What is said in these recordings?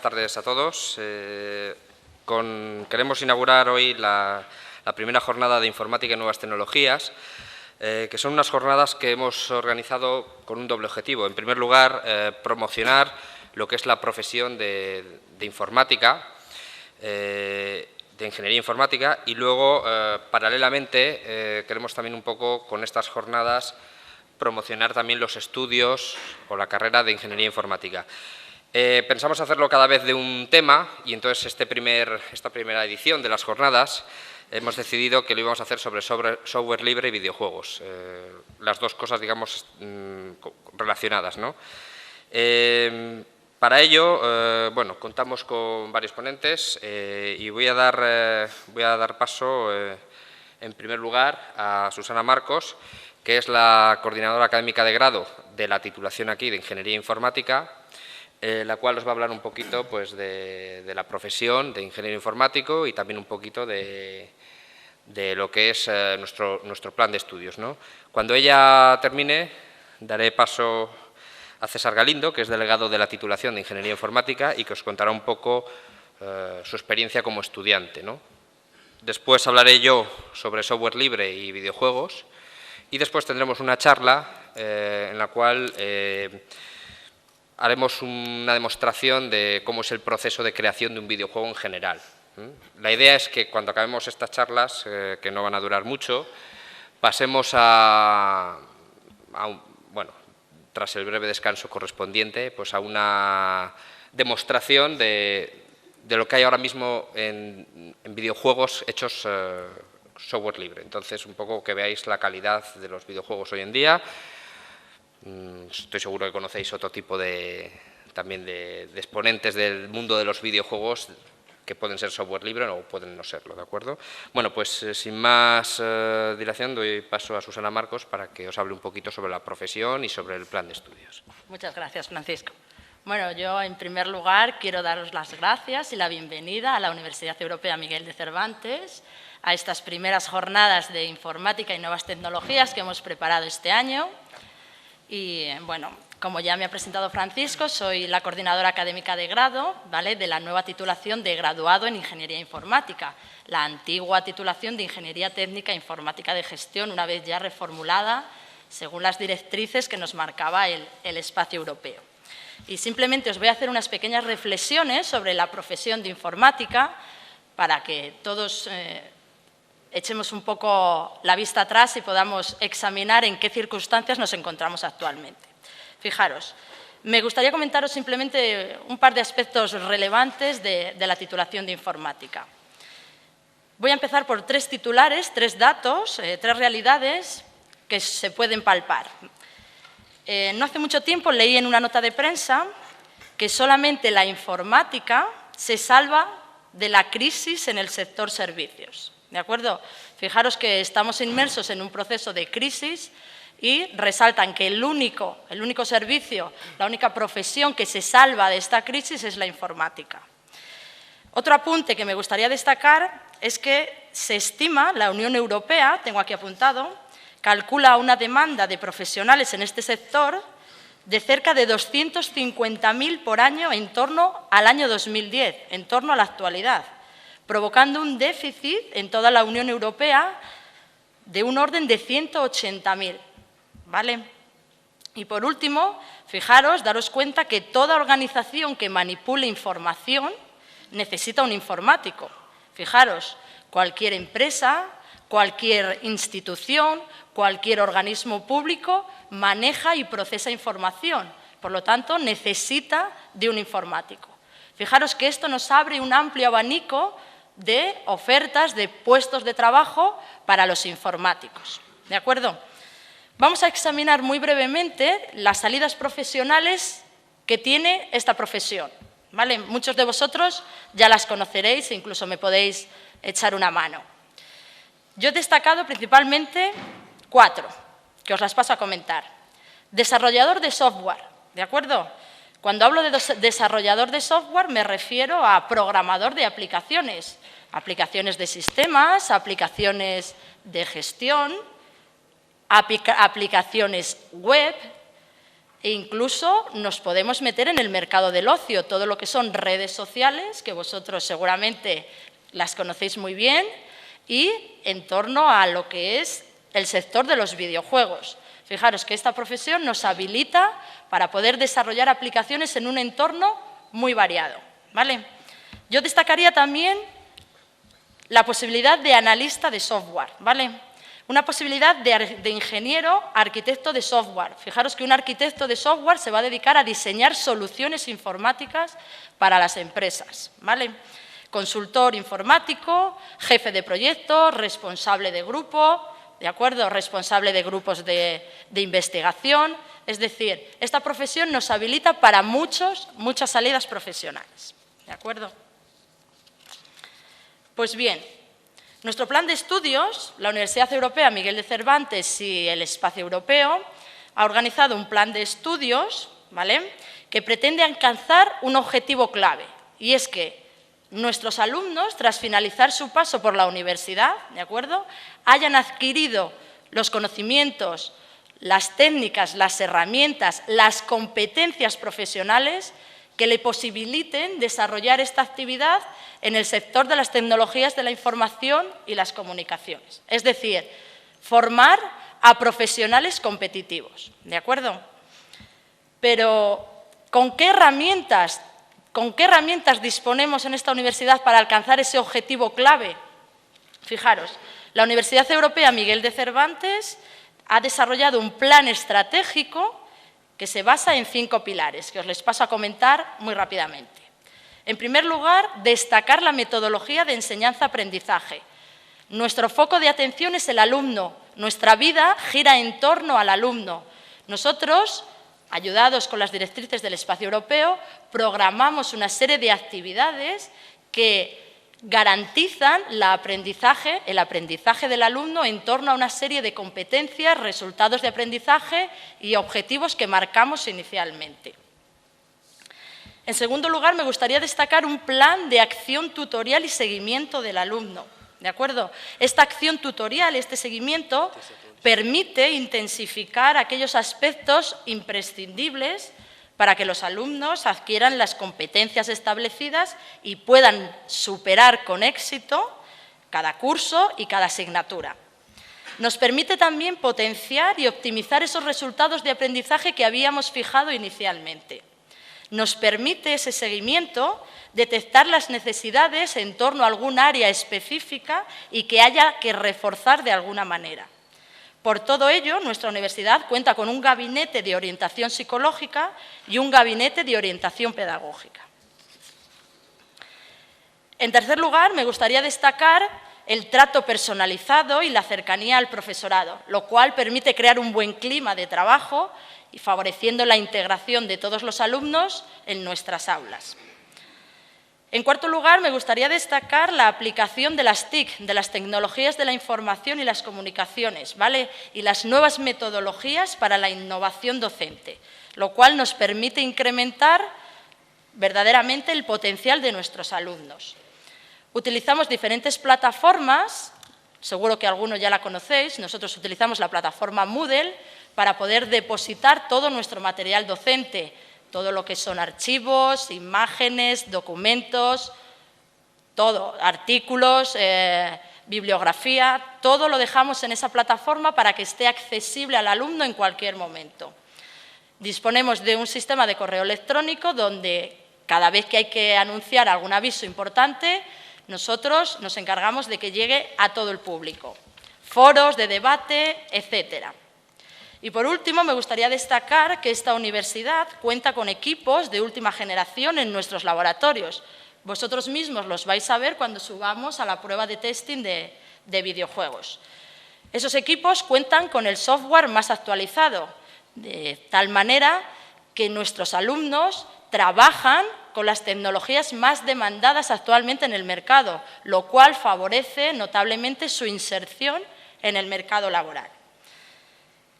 tardes a todos. Queremos inaugurar hoy la primera jornada de Informática y Nuevas Tecnologías, que son unas jornadas que hemos organizado con un doble objetivo. En primer lugar, promocionar lo que es la profesión de informática, de ingeniería informática, y luego, paralelamente, queremos también un poco con estas jornadas promocionar también los estudios o la carrera de ingeniería informática. Pensamos hacerlo cada vez de un tema y entonces esta primera edición de las jornadas hemos decidido que lo íbamos a hacer sobre software libre y videojuegos, las dos cosas, digamos, relacionadas, ¿no? Para ello, bueno, contamos con varios ponentes y voy a dar paso, en primer lugar, a Susana Marcos, que es la coordinadora académica de grado de la titulación aquí de Ingeniería Informática, la cual os va a hablar un poquito pues, de la profesión de ingeniero informático y también un poquito de lo que es nuestro plan de estudios, ¿no? Cuando ella termine, daré paso a César Galindo, que es delegado de la titulación de Ingeniería Informática y que os contará un poco su experiencia como estudiante, ¿no? Después hablaré yo sobre software libre y videojuegos. Y después tendremos una charla en la cual haremos una demostración de cómo es el proceso de creación de un videojuego en general. La idea es que cuando acabemos estas charlas, que no van a durar mucho, pasemos bueno, tras el breve descanso correspondiente, pues a una demostración de lo que hay ahora mismo en videojuegos hechos software libre. Entonces, un poco que veáis la calidad de los videojuegos hoy en día. Estoy seguro que conocéis otro tipo también de exponentes del mundo de los videojuegos que pueden ser software libre o pueden no serlo, ¿de acuerdo? Bueno, pues sin más dilación doy paso a Susana Marcos para que os hable un poquito sobre la profesión y sobre el plan de estudios. Muchas gracias, Francisco. Bueno, yo en primer lugar quiero daros las gracias y la bienvenida a la Universidad Europea Miguel de Cervantes, a estas primeras jornadas de informática y nuevas tecnologías que hemos preparado este año. Y bueno, como ya me ha presentado Francisco, soy la coordinadora académica de grado, ¿vale?, de la nueva titulación de graduado en Ingeniería Informática, la antigua titulación de Ingeniería Técnica e Informática de Gestión, una vez ya reformulada según las directrices que nos marcaba el espacio europeo. Y simplemente os voy a hacer unas pequeñas reflexiones sobre la profesión de informática para que todos echemos un poco la vista atrás y podamos examinar en qué circunstancias nos encontramos actualmente. Fijaros, me gustaría comentaros simplemente un par de aspectos relevantes de la titulación de informática. Voy a empezar por tres titulares, tres datos, tres realidades que se pueden palpar. No hace mucho tiempo leí en una nota de prensa que solamente la informática se salva de la crisis en el sector servicios. ¿De acuerdo? Fijaros que estamos inmersos en un proceso de crisis y resaltan que el único servicio, la única profesión que se salva de esta crisis es la informática. Otro apunte que me gustaría destacar es que se estima, la Unión Europea, tengo aquí apuntado, calcula una demanda de profesionales en este sector de cerca de 250.000 por año en torno al año 2010, en torno a la actualidad, provocando un déficit en toda la Unión Europea de un orden de 180.000, ¿vale? Y por último, fijaros, daros cuenta que toda organización que manipule información necesita un informático. Fijaros, cualquier empresa, cualquier institución, cualquier organismo público maneja y procesa información, por lo tanto necesita de un informático. Fijaros que esto nos abre un amplio abanico de ofertas, de puestos de trabajo para los informáticos. ¿De acuerdo? Vamos a examinar muy brevemente las salidas profesionales que tiene esta profesión, ¿vale? Muchos de vosotros ya las conoceréis e incluso me podéis echar una mano. Yo he destacado principalmente 4, que os las paso a comentar. Desarrollador de software, ¿de acuerdo? Cuando hablo de desarrollador de software me refiero a programador de aplicaciones, aplicaciones de sistemas, aplicaciones de gestión, aplicaciones web, E incluso nos podemos meter en el mercado del ocio, todo lo que son redes sociales, que vosotros seguramente las conocéis muy bien, y en torno a lo que es el sector de los videojuegos. Fijaros que esta profesión nos habilita para poder desarrollar aplicaciones en un entorno muy variado, ¿vale? Yo destacaría también la posibilidad de analista de software, ¿vale? Una posibilidad de ingeniero arquitecto de software. Fijaros que un arquitecto de software se va a dedicar a diseñar soluciones informáticas para las empresas, ¿vale? Consultor informático, jefe de proyecto, responsable de grupo, ¿de acuerdo? Responsable de grupos de investigación. Es decir, esta profesión nos habilita para muchas salidas profesionales, ¿de acuerdo? Pues bien, nuestro plan de estudios, la Universidad Europea Miguel de Cervantes y el Espacio Europeo, ha organizado un plan de estudios, ¿vale?, que pretende alcanzar un objetivo clave, y es que nuestros alumnos, tras finalizar su paso por la universidad, ¿de acuerdo?, hayan adquirido los conocimientos, las técnicas, las herramientas, las competencias profesionales que le posibiliten desarrollar esta actividad en el sector de las tecnologías de la información y las comunicaciones. Es decir, formar a profesionales competitivos, ¿de acuerdo? Pero, ¿con qué herramientas disponemos en esta universidad para alcanzar ese objetivo clave? Fijaros, la Universidad Europea Miguel de Cervantes ha desarrollado un plan estratégico que se basa en 5 pilares, que os les paso a comentar muy rápidamente. En primer lugar, destacar la metodología de enseñanza-aprendizaje. Nuestro foco de atención es el alumno, nuestra vida gira en torno al alumno. Nosotros, ayudados con las directrices del Espacio Europeo, programamos una serie de actividades que garantizan el aprendizaje del alumno en torno a una serie de competencias, resultados de aprendizaje y objetivos que marcamos inicialmente. En segundo lugar, me gustaría destacar un plan de acción tutorial y seguimiento del alumno, ¿de acuerdo? Esta acción tutorial, este seguimiento, permite intensificar aquellos aspectos imprescindibles para que los alumnos adquieran las competencias establecidas y puedan superar con éxito cada curso y cada asignatura. Nos permite también potenciar y optimizar esos resultados de aprendizaje que habíamos fijado inicialmente. Nos permite ese seguimiento detectar las necesidades en torno a algún área específica y que haya que reforzar de alguna manera. Por todo ello, nuestra universidad cuenta con un gabinete de orientación psicológica y un gabinete de orientación pedagógica. En tercer lugar, me gustaría destacar el trato personalizado y la cercanía al profesorado, lo cual permite crear un buen clima de trabajo y favoreciendo la integración de todos los alumnos en nuestras aulas. En cuarto lugar, me gustaría destacar la aplicación de las TIC, de las tecnologías de la información y las comunicaciones, ¿vale?, y las nuevas metodologías para la innovación docente, lo cual nos permite incrementar verdaderamente el potencial de nuestros alumnos. Utilizamos diferentes plataformas, seguro que algunos ya la conocéis, nosotros utilizamos la plataforma Moodle para poder depositar todo nuestro material docente, todo lo que son archivos, imágenes, documentos, todo, artículos, bibliografía, todo lo dejamos en esa plataforma para que esté accesible al alumno en cualquier momento. Disponemos de un sistema de correo electrónico donde cada vez que hay que anunciar algún aviso importante, nosotros nos encargamos de que llegue a todo el público. Foros de debate, etcétera. Y por último, me gustaría destacar que esta universidad cuenta con equipos de última generación en nuestros laboratorios. Vosotros mismos los vais a ver cuando subamos a la prueba de testing de videojuegos. Esos equipos cuentan con el software más actualizado, de tal manera que nuestros alumnos trabajan con las tecnologías más demandadas actualmente en el mercado, lo cual favorece notablemente su inserción en el mercado laboral.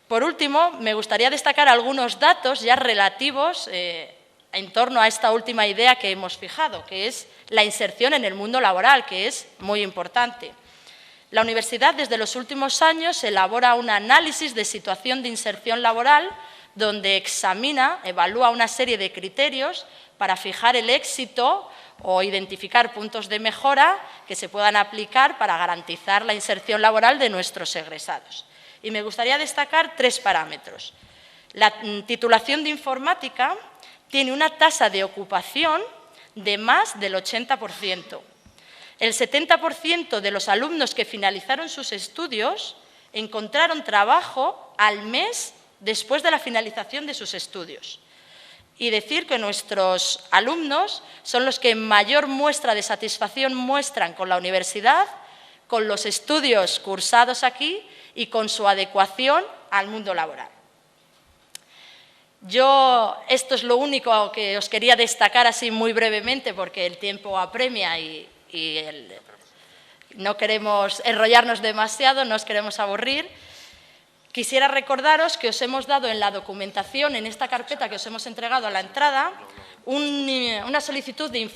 Por último, me gustaría destacar algunos datos ya relativos en torno a esta última idea que hemos fijado, que es la inserción en el mundo laboral, que es muy importante. La universidad desde los últimos años elabora un análisis de situación de inserción laboral donde evalúa una serie de criterios para fijar el éxito o identificar puntos de mejora que se puedan aplicar para garantizar la inserción laboral de nuestros egresados. Y me gustaría destacar 3 parámetros. La titulación de informática tiene una tasa de ocupación de más del 80%. El 70% de los alumnos que finalizaron sus estudios encontraron trabajo al mes después de la finalización de sus estudios. Y decir que nuestros alumnos son los que mayor muestra de satisfacción muestran con la universidad, con los estudios cursados aquí y con su adecuación al mundo laboral. Esto es lo único que os quería destacar así muy brevemente porque el tiempo apremia y no queremos enrollarnos demasiado, no os queremos aburrir. Quisiera recordaros que os hemos dado en la documentación, en esta carpeta que os hemos entregado a la entrada, una solicitud de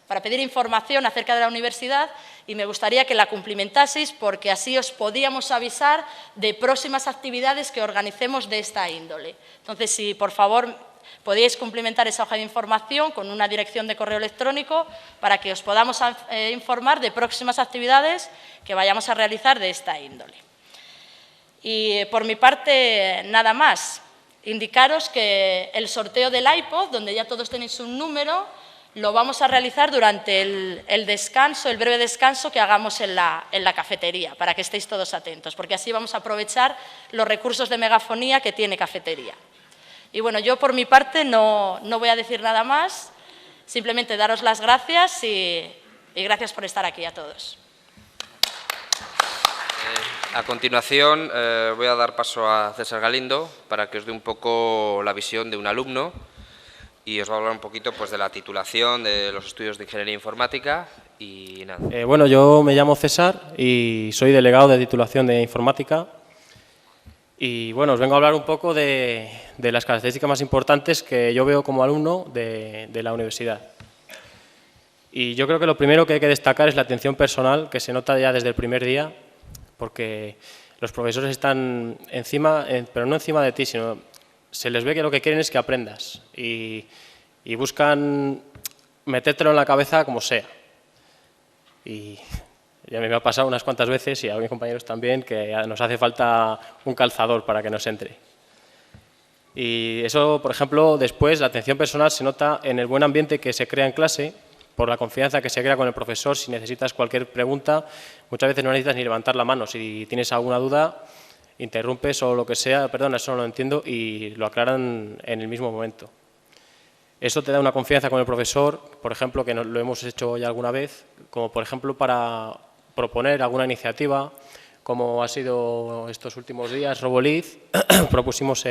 para pedir información acerca de la universidad y me gustaría que la cumplimentaseis porque así os podíamos avisar de próximas actividades que organicemos de esta índole. Entonces, si por favor podíais cumplimentar esa hoja de información con una dirección de correo electrónico para que os podamos informar de próximas actividades que vayamos a realizar de esta índole. Y por mi parte, nada más. Indicaros que el sorteo del iPod, donde ya todos tenéis un número, lo vamos a realizar durante el descanso, el breve descanso que hagamos en la cafetería, para que estéis todos atentos, porque así vamos a aprovechar los recursos de megafonía que tiene cafetería. Y bueno, yo por mi parte no voy a decir nada más, simplemente daros las gracias y gracias por estar aquí a todos. A continuación voy a dar paso a César Galindo para que os dé un poco la visión de un alumno y os va a hablar un poquito pues, de la titulación, de los estudios de Ingeniería Informática y nada. Bueno, yo me llamo César y soy delegado de titulación de Informática. Y bueno, os vengo a hablar un poco de las características más importantes que yo veo como alumno de la universidad. Y yo creo que lo primero que hay que destacar es la atención personal, que se nota ya desde el primer día, porque los profesores están encima, pero no encima de ti, sino se les ve que lo que quieren es que aprendas y buscan metértelo en la cabeza como sea. Y ya a mí me ha pasado unas cuantas veces, y a mis compañeros también, que nos hace falta un calzador para que nos entre. Y eso, por ejemplo, después la atención personal se nota en el buen ambiente que se crea en clase, por la confianza que se crea con el profesor. Si necesitas cualquier pregunta, muchas veces no necesitas ni levantar la mano. Si tienes alguna duda, interrumpes o lo que sea, perdona, eso no lo entiendo, y lo aclaran en el mismo momento. Eso te da una confianza con el profesor, por ejemplo, que lo hemos hecho ya alguna vez, como por ejemplo para proponer alguna iniciativa, como ha sido estos últimos días Roboliz, propusimos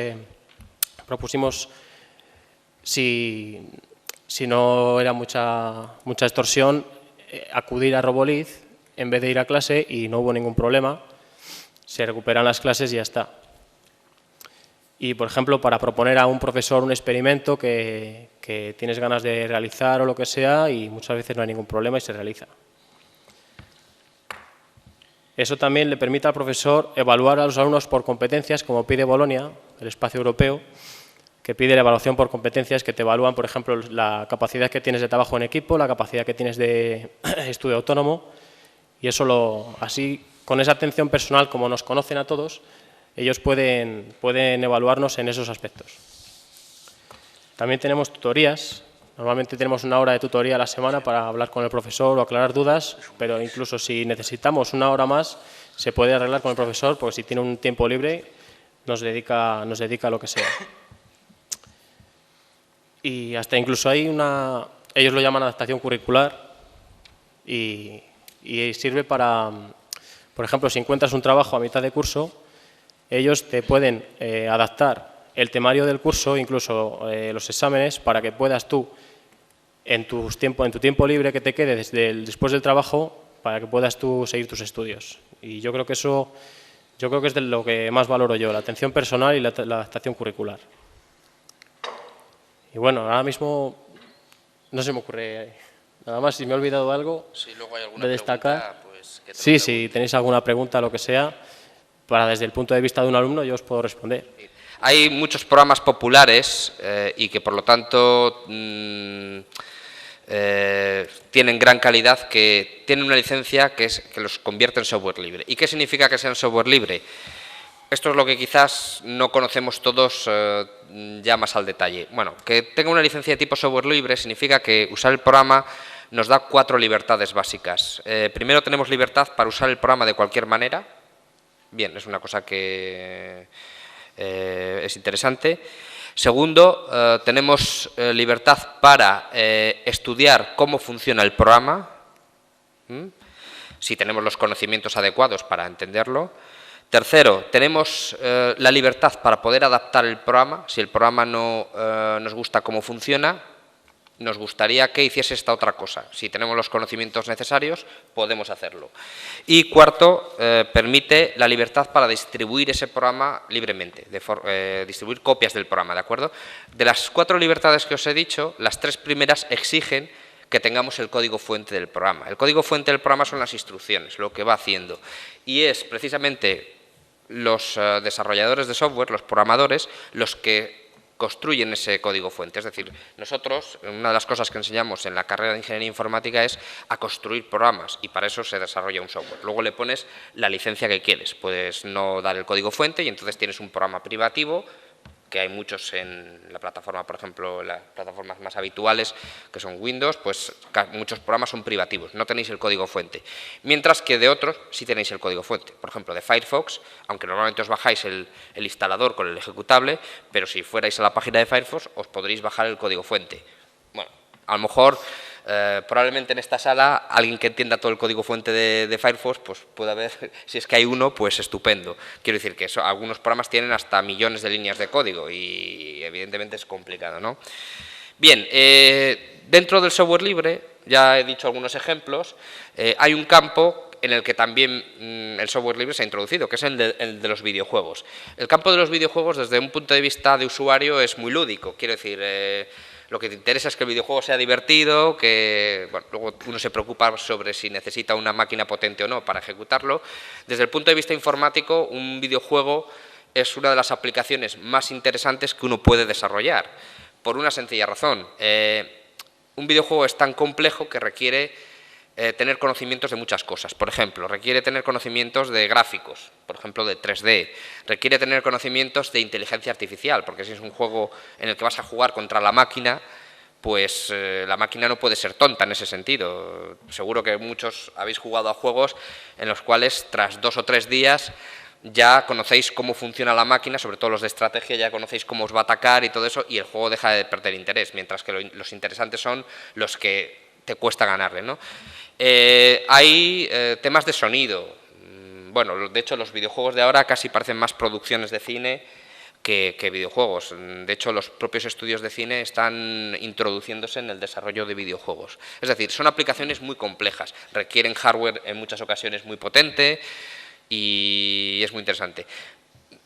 si no era mucha extorsión, acudir a Roboliz en vez de ir a clase y no hubo ningún problema, se recuperan las clases y ya está. Y, por ejemplo, para proponer a un profesor un experimento que tienes ganas de realizar o lo que sea, y muchas veces no hay ningún problema y se realiza. Eso también le permite al profesor evaluar a los alumnos por competencias, como pide Bolonia, el espacio europeo, que pide la evaluación por competencias, que te evalúan, por ejemplo, la capacidad que tienes de trabajo en equipo, la capacidad que tienes de estudio autónomo, y eso así, con esa atención personal, como nos conocen a todos, ellos pueden evaluarnos en esos aspectos. También tenemos tutorías. Normalmente tenemos una hora de tutoría a la semana para hablar con el profesor o aclarar dudas, pero incluso si necesitamos una hora más, se puede arreglar con el profesor, porque si tiene un tiempo libre, nos dedica a lo que sea. Y hasta incluso hay ellos lo llaman adaptación curricular, y sirve para, por ejemplo, si encuentras un trabajo a mitad de curso, ellos te pueden adaptar el temario del curso, incluso los exámenes, para que puedas tú, en tu tiempo libre que te quede después del trabajo, para que puedas tú seguir tus estudios. Y yo creo que eso es de lo que más valoro yo, la atención personal y la adaptación curricular. Y bueno, ahora mismo no se me ocurre nada más. Si me he olvidado algo si luego hay alguna de destacar. Pregunta, pues, sí, si tenéis alguna pregunta, lo que sea, para desde el punto de vista de un alumno yo os puedo responder. Hay muchos programas populares y que por lo tanto tienen gran calidad, que tienen una licencia que los convierte en software libre. ¿Y qué significa que sean software libre? Esto es lo que quizás no conocemos todos ya más al detalle. Bueno, que tenga una licencia de tipo software libre significa que usar el programa nos da 4 libertades básicas. Primero, tenemos libertad para usar el programa de cualquier manera. Bien, es una cosa que es interesante. Segundo, tenemos libertad para estudiar cómo funciona el programa, si tenemos los conocimientos adecuados para entenderlo. Tercero, tenemos la libertad para poder adaptar el programa. Si el programa no nos gusta cómo funciona, nos gustaría que hiciese esta otra cosa. Si tenemos los conocimientos necesarios, podemos hacerlo. Y cuarto, permite la libertad para distribuir ese programa libremente, distribuir copias del programa, ¿de acuerdo? De las 4 libertades que os he dicho, las 3 primeras exigen que tengamos el código fuente del programa. El código fuente del programa son las instrucciones, lo que va haciendo. Y es precisamente los desarrolladores de software, los programadores, los que construyen ese código fuente. Es decir, nosotros, una de las cosas que enseñamos en la carrera de Ingeniería Informática es a construir programas y para eso se desarrolla un software. Luego le pones la licencia que quieres. Puedes no dar el código fuente y entonces tienes un programa privativo, que hay muchos en la plataforma, por ejemplo, las plataformas más habituales, que son Windows, pues muchos programas son privativos, no tenéis el código fuente. Mientras que de otros sí tenéis el código fuente. Por ejemplo, de Firefox, aunque normalmente os bajáis el instalador con el ejecutable, pero si fuerais a la página de Firefox os podréis bajar el código fuente. Bueno, a lo mejor probablemente en esta sala alguien que entienda todo el código fuente de Firefox, pues puede haber, si es que hay uno, pues estupendo. Quiero decir que algunos programas tienen hasta millones de líneas de código y evidentemente es complicado, ¿no? Bien, dentro del software libre, ya he dicho algunos ejemplos, hay un campo en el que también el software libre se ha introducido, que es el de los videojuegos. El campo de los videojuegos, desde un punto de vista de usuario, es muy lúdico. Quiero decir, lo que te interesa es que el videojuego sea divertido, que bueno, luego uno se preocupa sobre si necesita una máquina potente o no para ejecutarlo. Desde el punto de vista informático, un videojuego es una de las aplicaciones más interesantes que uno puede desarrollar, por una sencilla razón. Un videojuego es tan complejo que requiere tener conocimientos de muchas cosas. Por ejemplo, requiere tener conocimientos de gráficos, por ejemplo, de 3D. Requiere tener conocimientos de inteligencia artificial, porque si es un juego en el que vas a jugar contra la máquina, pues la máquina no puede ser tonta en ese sentido. Seguro que muchos habéis jugado a juegos en los cuales, tras 2 o 3 días, ya conocéis cómo funciona la máquina, sobre todo los de estrategia, ya conocéis cómo os va a atacar y todo eso, y el juego deja de perder interés, mientras que los interesantes son los que te cuesta ganarle, ¿no? Hay temas de sonido. Bueno, de hecho, los videojuegos de ahora casi parecen más producciones de cine que videojuegos. De hecho, los propios estudios de cine están introduciéndose en el desarrollo de videojuegos. Es decir, son aplicaciones muy complejas, requieren hardware en muchas ocasiones muy potente y es muy interesante.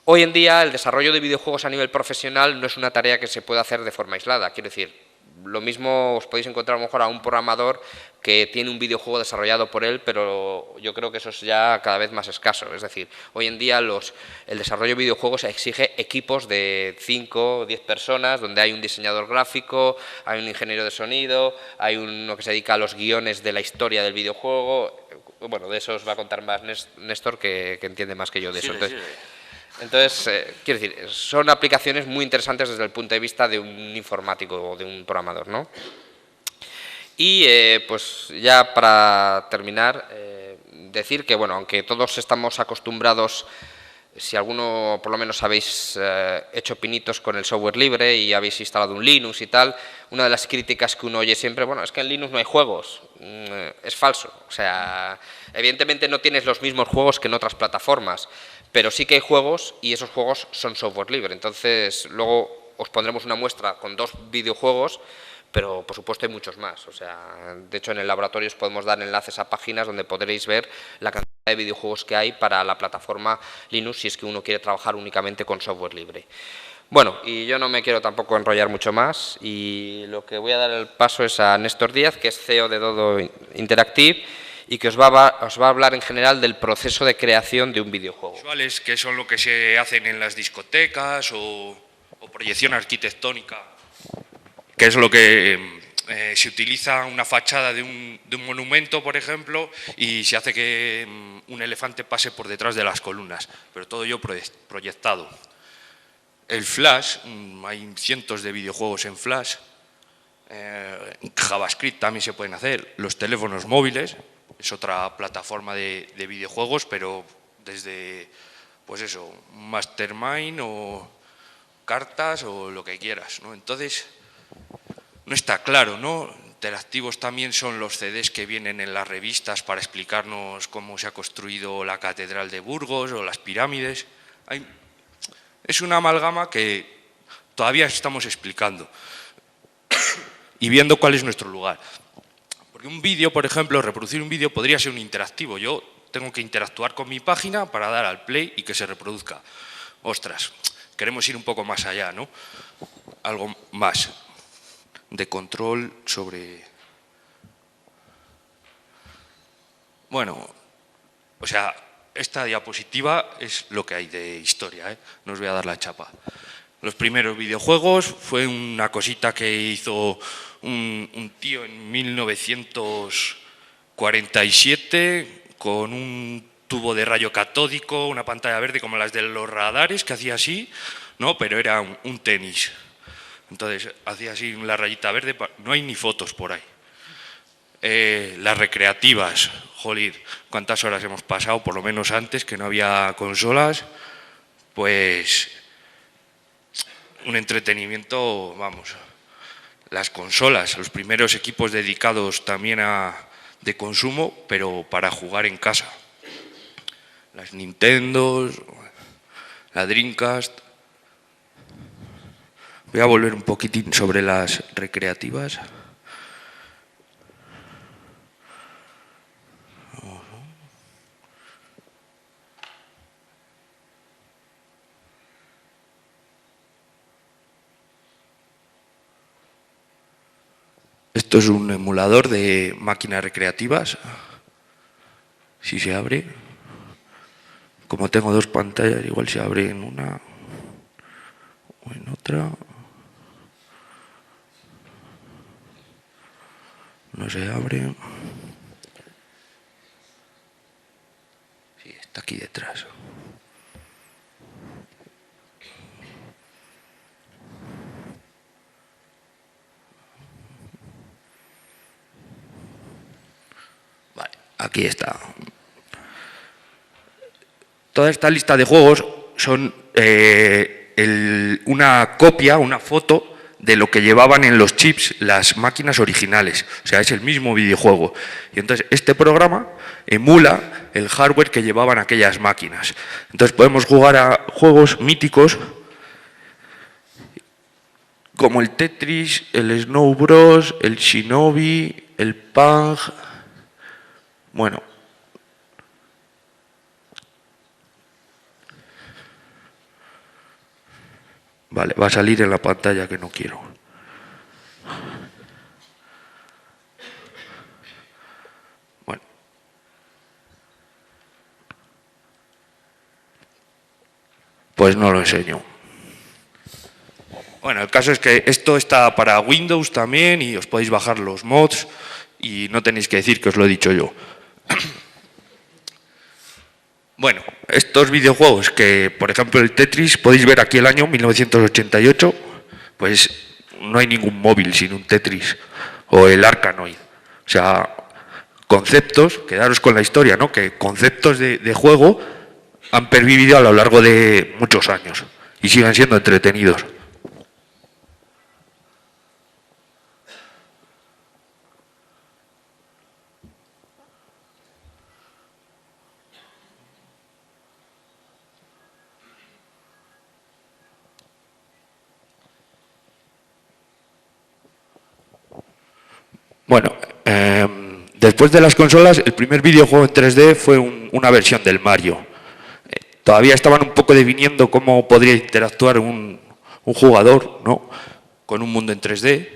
Hoy en día, el desarrollo de videojuegos a nivel profesional no es una tarea que se pueda hacer de forma aislada. Quiero decir, lo mismo os podéis encontrar a lo mejor a un programador que tiene un videojuego desarrollado por él, pero yo creo que eso es ya cada vez más escaso. Es decir, hoy en día el desarrollo de videojuegos exige equipos de 5 o 10 personas, donde hay un diseñador gráfico, hay un ingeniero de sonido, hay uno que se dedica a los guiones de la historia del videojuego. Bueno, de eso os va a contar más Néstor, que entiende más que yo de eso. Entonces, quiero decir, son aplicaciones muy interesantes desde el punto de vista de un informático o de un programador, ¿no? Y pues ya para terminar, decir que, bueno, aunque todos estamos acostumbrados, si alguno por lo menos habéis hecho pinitos con el software libre y habéis instalado un Linux y tal, una de las críticas que uno oye siempre, bueno, es que en Linux no hay juegos. Es falso. O sea, evidentemente no tienes los mismos juegos que en otras plataformas, pero sí que hay juegos y esos juegos son software libre. Entonces, luego os pondremos una muestra con 2 videojuegos, pero por supuesto hay muchos más. O sea, de hecho en el laboratorio os podemos dar enlaces a páginas donde podréis ver la cantidad de videojuegos que hay para la plataforma Linux si es que uno quiere trabajar únicamente con software libre. Bueno, y yo no me quiero tampoco enrollar mucho más y lo que voy a dar el paso es a Néstor Díaz, que es CEO de Dodo Interactive y que os va a hablar en general del proceso de creación de un videojuego. Visuales, que son lo que se hacen en las discotecas o proyección arquitectónica, que es lo que se utiliza una fachada de un monumento, por ejemplo, y se hace que un elefante pase por detrás de las columnas, pero todo ello proyectado. El Flash, hay cientos de videojuegos en Flash, JavaScript también se pueden hacer, los teléfonos móviles, es otra plataforma de videojuegos, pero desde, pues eso, Mastermind o cartas o lo que quieras, ¿no? Entonces, no está claro, ¿no? Interactivos también son los CDs que vienen en las revistas para explicarnos cómo se ha construido la Catedral de Burgos o las pirámides. Es una amalgama que todavía estamos explicando y viendo cuál es nuestro lugar. Porque un vídeo, por ejemplo, reproducir un vídeo podría ser un interactivo. Yo tengo que interactuar con mi página para dar al play y que se reproduzca. Ostras, queremos ir un poco más allá, ¿no? Algo más de control sobre... Bueno, o sea, esta diapositiva es lo que hay de historia, ¿eh? No os voy a dar la chapa. Los primeros videojuegos fue una cosita que hizo un tío en 1947 con un tubo de rayo catódico, una pantalla verde como las de los radares, que hacía así, ¿no? Pero era un tenis. Entonces hacía así la rayita verde, no hay ni fotos por ahí. Las recreativas, jolín, cuántas horas hemos pasado, por lo menos antes, que no había consolas, pues un entretenimiento, vamos. Las consolas, los primeros equipos dedicados también de consumo, pero para jugar en casa. Las Nintendos, la Dreamcast. Voy a volver un poquitín sobre las recreativas. Esto es un emulador de máquinas recreativas. Si se abre, como tengo dos pantallas, igual se abre en una o en otra. No se abre. Sí, está aquí detrás. Vale, aquí está. Toda esta lista de juegos son una copia, una foto de lo que llevaban en los chips las máquinas originales. O sea, es el mismo videojuego. Y entonces este programa emula el hardware que llevaban aquellas máquinas. Entonces podemos jugar a juegos míticos como el Tetris, el Snow Bros, el Shinobi, el Pong. Bueno. Vale, va a salir en la pantalla que no quiero. Bueno. Pues no lo enseño. Bueno, el caso es que esto está para Windows también y os podéis bajar los mods y no tenéis que decir que os lo he dicho yo. Bueno, estos videojuegos que, por ejemplo, el Tetris, podéis ver aquí el año 1988, pues no hay ningún móvil sin un Tetris, o el Arkanoid. O sea, conceptos, quedaros con la historia, ¿no? Que conceptos de juego han pervivido a lo largo de muchos años y siguen siendo entretenidos. Bueno, después de las consolas, el primer videojuego en 3D fue una versión del Mario. Todavía estaban un poco definiendo cómo podría interactuar un jugador, ¿no?, con un mundo en 3D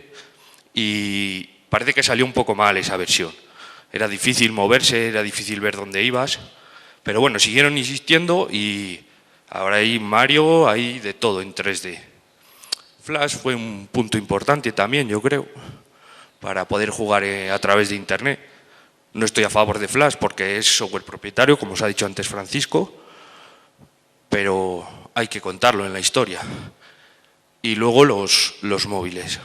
y parece que salió un poco mal esa versión. era difícil moverse, era difícil ver dónde ibas, pero bueno, siguieron insistiendo y ahora hay Mario, hay de todo en 3D. Flash fue un punto importante también, yo creo, para poder jugar a través de Internet. No estoy a favor de Flash porque es software propietario, como os ha dicho antes Francisco, pero hay que contarlo en la historia. Y luego los móviles.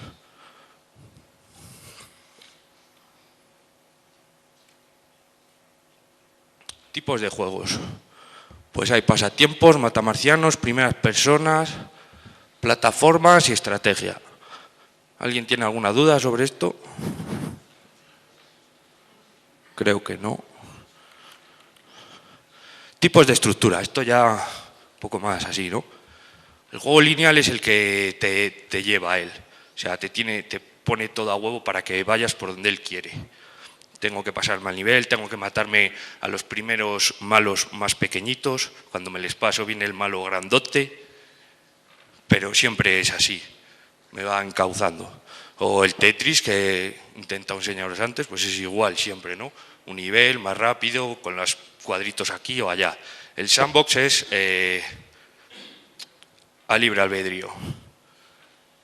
Tipos de juegos. Pues hay pasatiempos, matamarcianos, primeras personas, plataformas y estrategia. ¿Alguien tiene alguna duda sobre esto? Creo que no. Tipos de estructura. Esto ya un poco más así, ¿no? El juego lineal es el que te lleva a él. O sea, te pone todo a huevo para que vayas por donde él quiere. Tengo que pasarme al nivel, tengo que matarme a los primeros malos más pequeñitos. Cuando me les paso viene el malo grandote. Pero siempre es así. Me va encauzando. O el Tetris, que he intentado enseñaros antes, pues es igual siempre, ¿no? Un nivel más rápido, con los cuadritos aquí o allá. El sandbox es a libre albedrío.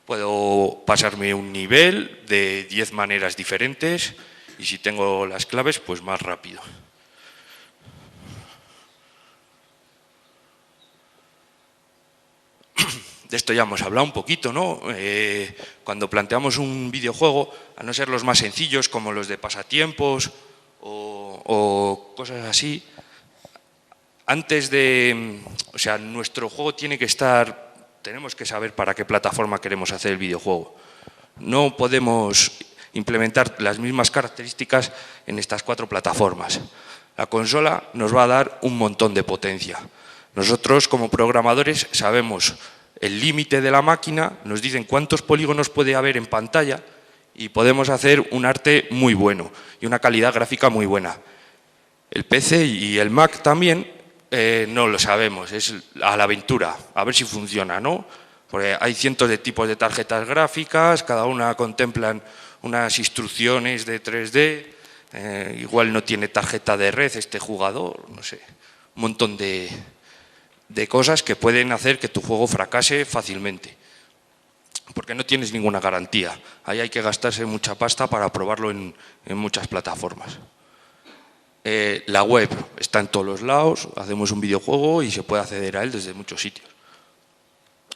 Puedo pasarme un nivel de 10 maneras diferentes y si tengo las claves, pues más rápido. De esto ya hemos hablado un poquito, ¿no? Cuando planteamos un videojuego, a no ser los más sencillos como los de pasatiempos o cosas así, antes de... O sea, nuestro juego tiene que estar... Tenemos que saber para qué plataforma queremos hacer el videojuego. No podemos implementar las mismas características en estas 4 plataformas. La consola nos va a dar un montón de potencia. Nosotros, como programadores, sabemos el límite de la máquina, nos dicen cuántos polígonos puede haber en pantalla y podemos hacer un arte muy bueno y una calidad gráfica muy buena. El PC y el Mac también no lo sabemos, es a la aventura, a ver si funciona, ¿no? Porque hay cientos de tipos de tarjetas gráficas, cada una contemplan unas instrucciones de 3D, igual no tiene tarjeta de red este jugador, no sé, un montón de cosas que pueden hacer que tu juego fracase fácilmente, porque no tienes ninguna garantía. Ahí hay que gastarse mucha pasta para probarlo en muchas plataformas. La web está en todos los lados, hacemos un videojuego y se puede acceder a él desde muchos sitios.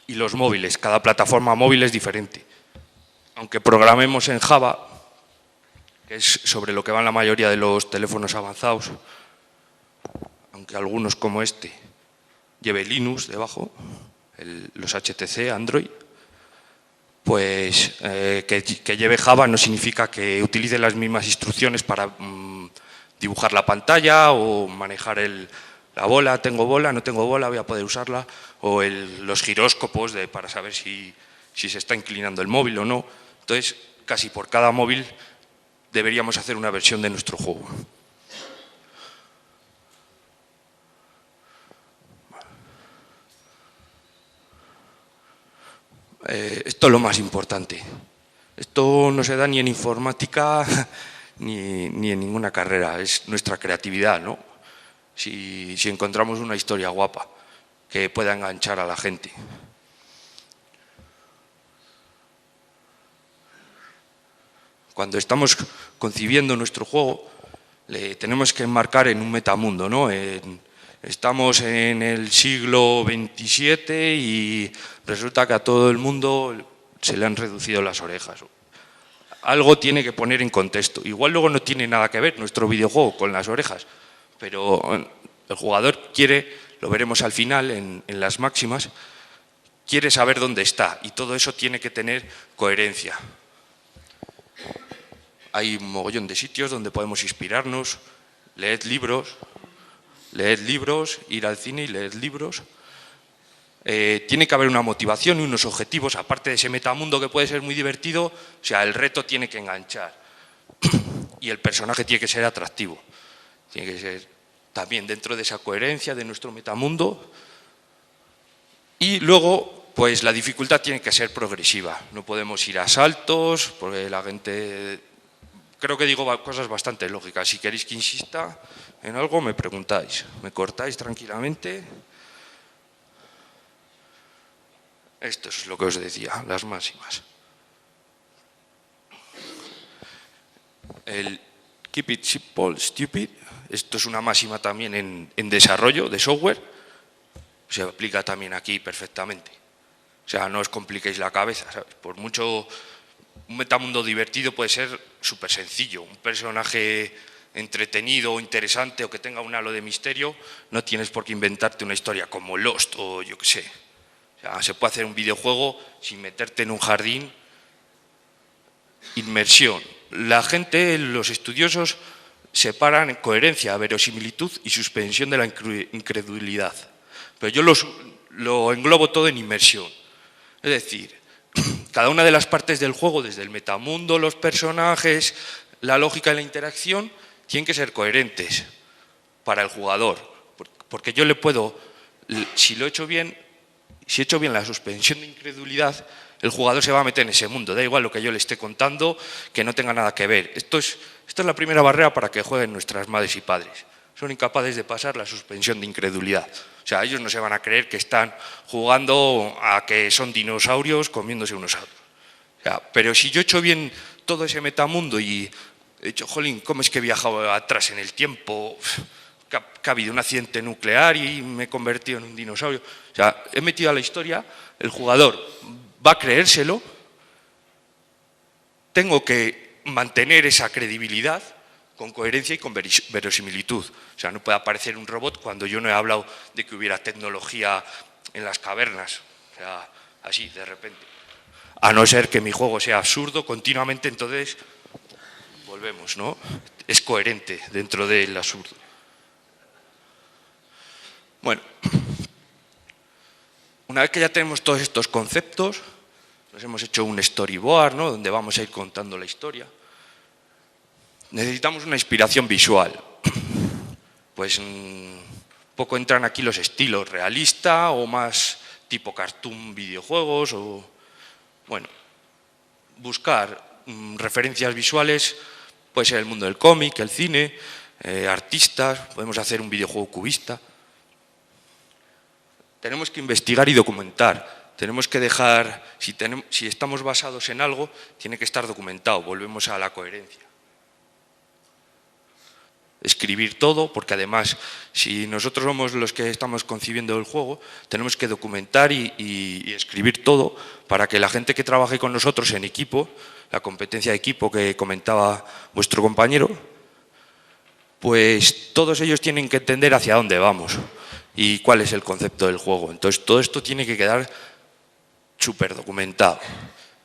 Y los móviles, cada plataforma móvil es diferente. Aunque programemos en Java, que es sobre lo que van la mayoría de los teléfonos avanzados, aunque algunos como este lleve Linux debajo, los HTC, Android, pues que lleve Java no significa que utilice las mismas instrucciones para dibujar la pantalla o manejar la bola, tengo bola, no tengo bola, voy a poder usarla, o los giróscopos para saber si se está inclinando el móvil o no. Entonces, casi por cada móvil deberíamos hacer una versión de nuestro juego. Esto es lo más importante. Esto no se da ni en informática ni en ninguna carrera, es nuestra creatividad, ¿no? Si encontramos una historia guapa que pueda enganchar a la gente. Cuando estamos concibiendo nuestro juego, le tenemos que enmarcar en un metamundo, ¿no? Estamos en el siglo XXVII y resulta que a todo el mundo se le han reducido las orejas. Algo tiene que poner en contexto. Igual luego no tiene nada que ver nuestro videojuego con las orejas, pero el jugador quiere, lo veremos al final en las máximas, quiere saber dónde está y todo eso tiene que tener coherencia. Hay un mogollón de sitios donde podemos inspirarnos, leed libros, ir al cine y leer libros. Tiene que haber una motivación y unos objetivos, aparte de ese metamundo que puede ser muy divertido, o sea, el reto tiene que enganchar y el personaje tiene que ser atractivo, tiene que ser también dentro de esa coherencia de nuestro metamundo. Y luego, pues la dificultad tiene que ser progresiva, no podemos ir a saltos porque la gente creo que digo cosas bastante lógicas. Si queréis que insista en algo, me preguntáis. Me cortáis tranquilamente. Esto es lo que os decía, las máximas. El keep it simple, stupid. Esto es una máxima también en desarrollo de software. Se aplica también aquí perfectamente. O sea, no os compliquéis la cabeza, ¿sabes? Por mucho, un metamundo divertido puede ser súper sencillo. Un personaje entretenido o interesante o que tenga un halo de misterio, no tienes por qué inventarte una historia como Lost o yo qué sé. O sea, se puede hacer un videojuego sin meterte en un jardín. Inmersión. La gente, los estudiosos, separan en coherencia, verosimilitud y suspensión de la incredulidad. Pero yo lo englobo todo en inmersión. Es decir, cada una de las partes del juego, desde el metamundo, los personajes, la lógica y la interacción, tienen que ser coherentes para el jugador. Porque yo le puedo, si he hecho bien la suspensión de incredulidad, el jugador se va a meter en ese mundo. Da igual lo que yo le esté contando, que no tenga nada que ver. Esta es la primera barrera para que jueguen nuestras madres y padres. Son incapaces de pasar la suspensión de incredulidad. O sea, ellos no se van a creer que están jugando a que son dinosaurios comiéndose unos a otros. O sea, pero si yo he hecho bien todo ese metamundo y he dicho, jolín, ¿cómo es que he viajado atrás en el tiempo? Que ha habido un accidente nuclear y me he convertido en un dinosaurio. O sea, he metido a la historia, el jugador va a creérselo, tengo que mantener esa credibilidad con coherencia y con verosimilitud. O sea, no puede aparecer un robot cuando yo no he hablado de que hubiera tecnología en las cavernas. O sea, así, de repente. A no ser que mi juego sea absurdo continuamente, entonces volvemos, ¿no? Es coherente dentro del absurdo. Bueno, una vez que ya tenemos todos estos conceptos, nos hemos hecho un storyboard, ¿no? Donde vamos a ir contando la historia. Necesitamos una inspiración visual. Pues un poco entran aquí los estilos realista o más tipo cartoon videojuegos o, bueno, buscar referencias visuales, puede ser el mundo del cómic, el cine, artistas, podemos hacer un videojuego cubista. Tenemos que investigar y documentar. Tenemos que dejar, si estamos basados en algo, tiene que estar documentado. Volvemos a la coherencia. Escribir todo, porque además, si nosotros somos los que estamos concibiendo el juego, tenemos que documentar y escribir todo para que la gente que trabaje con nosotros en equipo, la competencia de equipo que comentaba vuestro compañero, pues todos ellos tienen que entender hacia dónde vamos y cuál es el concepto del juego. Entonces, todo esto tiene que quedar súper documentado.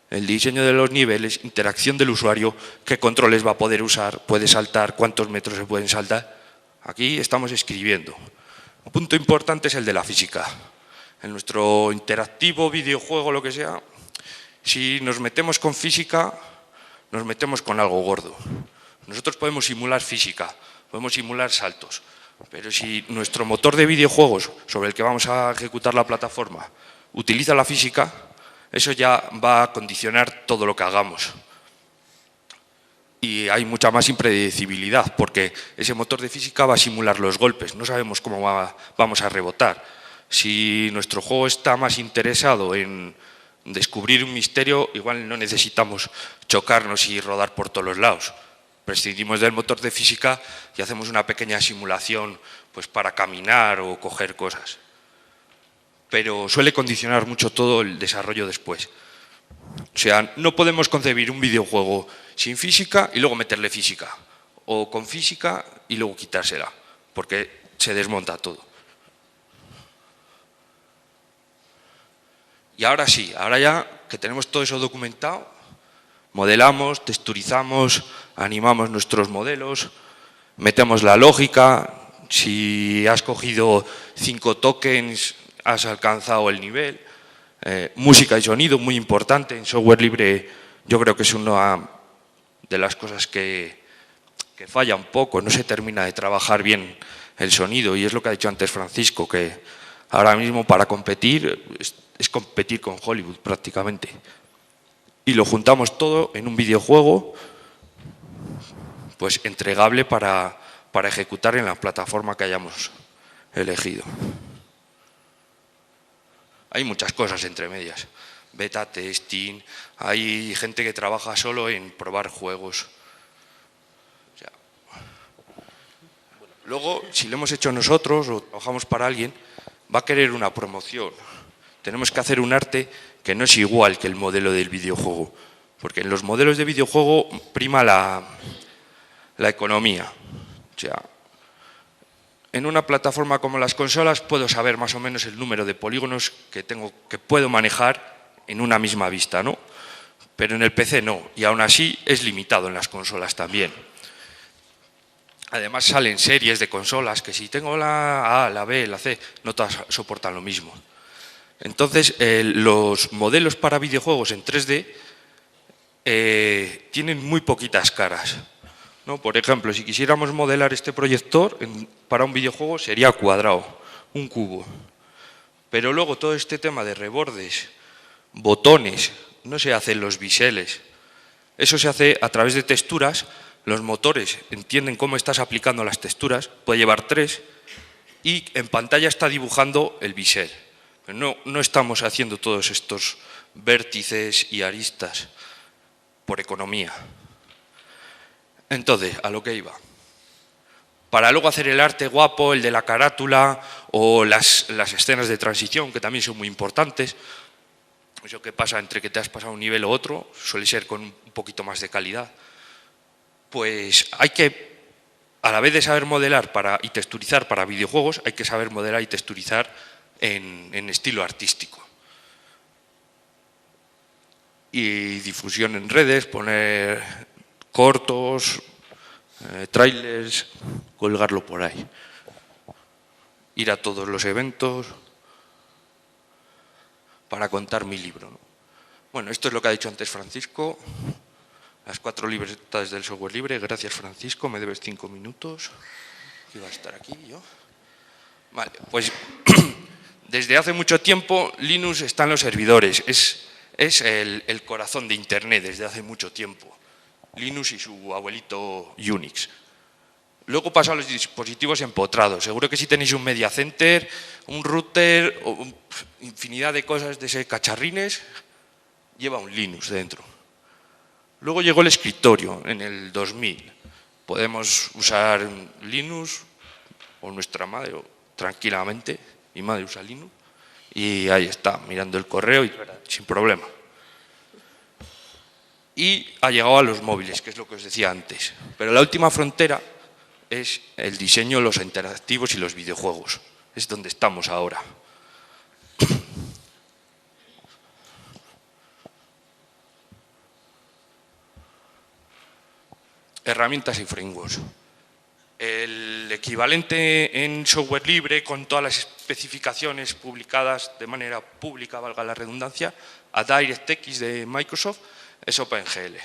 El diseño de los niveles, interacción del usuario, qué controles va a poder usar, puede saltar, cuántos metros se pueden saltar. Aquí estamos escribiendo. Un punto importante es el de la física. En nuestro interactivo, videojuego, lo que sea, si nos metemos con física, nos metemos con algo gordo. Nosotros podemos simular física, podemos simular saltos, pero si nuestro motor de videojuegos sobre el que vamos a ejecutar la plataforma utiliza la física, eso ya va a condicionar todo lo que hagamos. Y hay mucha más impredecibilidad, porque ese motor de física va a simular los golpes, no sabemos cómo vamos a rebotar. Si nuestro juego está más interesado en descubrir un misterio, igual no necesitamos chocarnos y rodar por todos los lados. Prescindimos del motor de física y hacemos una pequeña simulación pues, para caminar o coger cosas. Pero suele condicionar mucho todo el desarrollo después. O sea, no podemos concebir un videojuego sin física y luego meterle física, o con física y luego quitársela, porque se desmonta todo. Y ahora sí, ahora ya que tenemos todo eso documentado, modelamos, texturizamos, animamos nuestros modelos, metemos la lógica. Si has cogido 5 tokens, has alcanzado el nivel. Música y sonido, muy importante. En software libre yo creo que es una de las cosas que falla un poco. No se termina de trabajar bien el sonido y es lo que ha dicho antes Francisco, que ahora mismo para competir es competir con Hollywood prácticamente. Y lo juntamos todo en un videojuego pues entregable para ejecutar en la plataforma que hayamos elegido. Hay muchas cosas entre medias. Beta testing, hay gente que trabaja solo en probar juegos. O sea, luego, si lo hemos hecho nosotros o trabajamos para alguien, va a querer una promoción. Tenemos que hacer un arte que no es igual que el modelo del videojuego, porque en los modelos de videojuego prima la economía. O sea, en una plataforma como las consolas puedo saber más o menos el número de polígonos que puedo manejar en una misma vista, ¿no? Pero en el PC no, y aún así es limitado en las consolas también. Además salen series de consolas que si tengo la A, la B, la C, no todas soportan lo mismo. Entonces, los modelos para videojuegos en 3D tienen muy poquitas caras, ¿no? Por ejemplo, si quisiéramos modelar este proyector para un videojuego sería cuadrado, un cubo. Pero luego todo este tema de rebordes, botones, no se hace en los biseles. Eso se hace a través de texturas. Los motores entienden cómo estás aplicando las texturas, puede llevar 3, y en pantalla está dibujando el bisel. No estamos haciendo todos estos vértices y aristas por economía. Entonces, a lo que iba. Para luego hacer el arte guapo, el de la carátula o las escenas de transición, que también son muy importantes, eso que pasa entre que te has pasado un nivel u otro, suele ser con un poquito más de calidad. Pues hay que, a la vez de saber modelar y texturizar para videojuegos, hay que saber modelar y texturizar en estilo artístico. Y difusión en redes, poner cortos, trailers, colgarlo por ahí. Ir a todos los eventos para contar mi libro, ¿no? Bueno, esto es lo que ha dicho antes Francisco. Las 4 libertades del software libre. Gracias, Francisco. Me debes 5 minutos. Iba a estar aquí yo. Vale, pues desde hace mucho tiempo Linux está en los servidores. Es el corazón de Internet desde hace mucho tiempo. Linux y su abuelito Unix. Luego pasa a los dispositivos empotrados. Seguro que si tenéis un media center, un router o infinidad de cosas de ese cacharrines, lleva un Linux dentro. Luego llegó el escritorio en el 2000. Podemos usar Linux o nuestra madre tranquilamente. Mi madre usa Linux y ahí está, mirando el correo y sin problema. Y ha llegado a los móviles, que es lo que os decía antes. Pero la última frontera es el diseño, los interactivos y los videojuegos. Es donde estamos ahora. Herramientas y frameworks. El equivalente en software libre, con todas las especificaciones publicadas de manera pública, valga la redundancia, a DirectX de Microsoft, es OpenGL,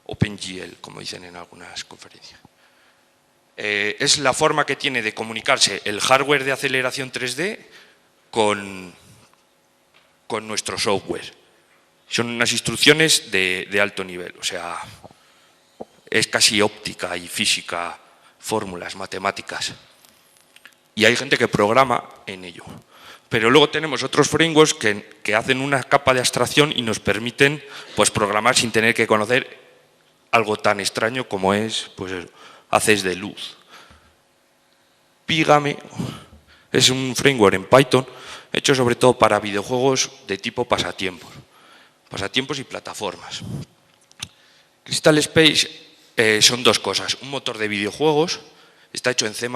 OpenGL, como dicen en algunas conferencias. Es la forma que tiene de comunicarse el hardware de aceleración 3D con nuestro software. Son unas instrucciones de alto nivel, o sea, es casi óptica y física, fórmulas, matemáticas. Y hay gente que programa en ello. Pero luego tenemos otros frameworks que hacen una capa de abstracción y nos permiten pues, programar sin tener que conocer algo tan extraño como es pues, haces de luz. Pígame es un framework en Python hecho sobre todo para videojuegos de tipo pasatiempos y plataformas. Crystal Space son 2 cosas. Un motor de videojuegos, está hecho en C++.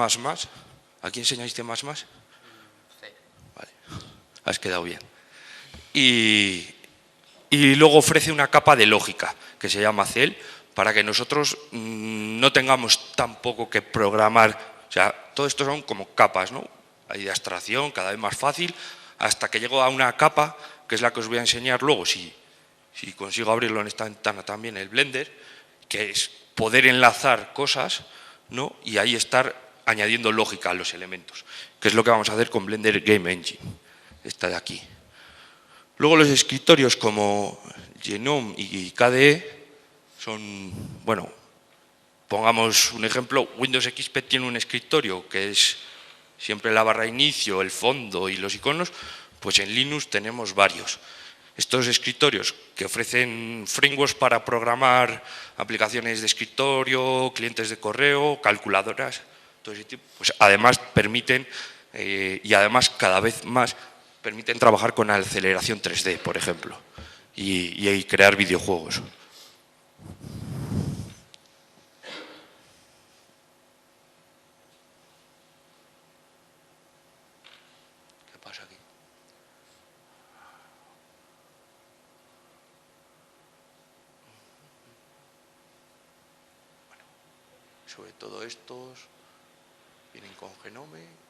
¿Aquí enseñáis C++? Sí. Vale, has quedado bien. Y luego ofrece una capa de lógica que se llama Cell para que nosotros no tengamos tampoco que programar. O sea, todo esto son como capas, ¿no? Hay de abstracción, cada vez más fácil, hasta que llego a una capa, que es la que os voy a enseñar luego, si consigo abrirlo en esta ventana también, el Blender, que es poder enlazar cosas, ¿no? Y ahí estar añadiendo lógica a los elementos, que es lo que vamos a hacer con Blender Game Engine, esta de aquí. Luego los escritorios como Genome y KDE son, bueno, pongamos un ejemplo, Windows XP tiene un escritorio que es siempre la barra inicio, el fondo y los iconos, pues en Linux tenemos varios. Estos escritorios que ofrecen frameworks para programar aplicaciones de escritorio, clientes de correo, calculadoras, todo ese tipo, pues además permiten, y además cada vez más, permiten trabajar con aceleración 3D, por ejemplo, y crear videojuegos. ¿Qué pasa aquí? Bueno, sobre todo estos vienen con Genome.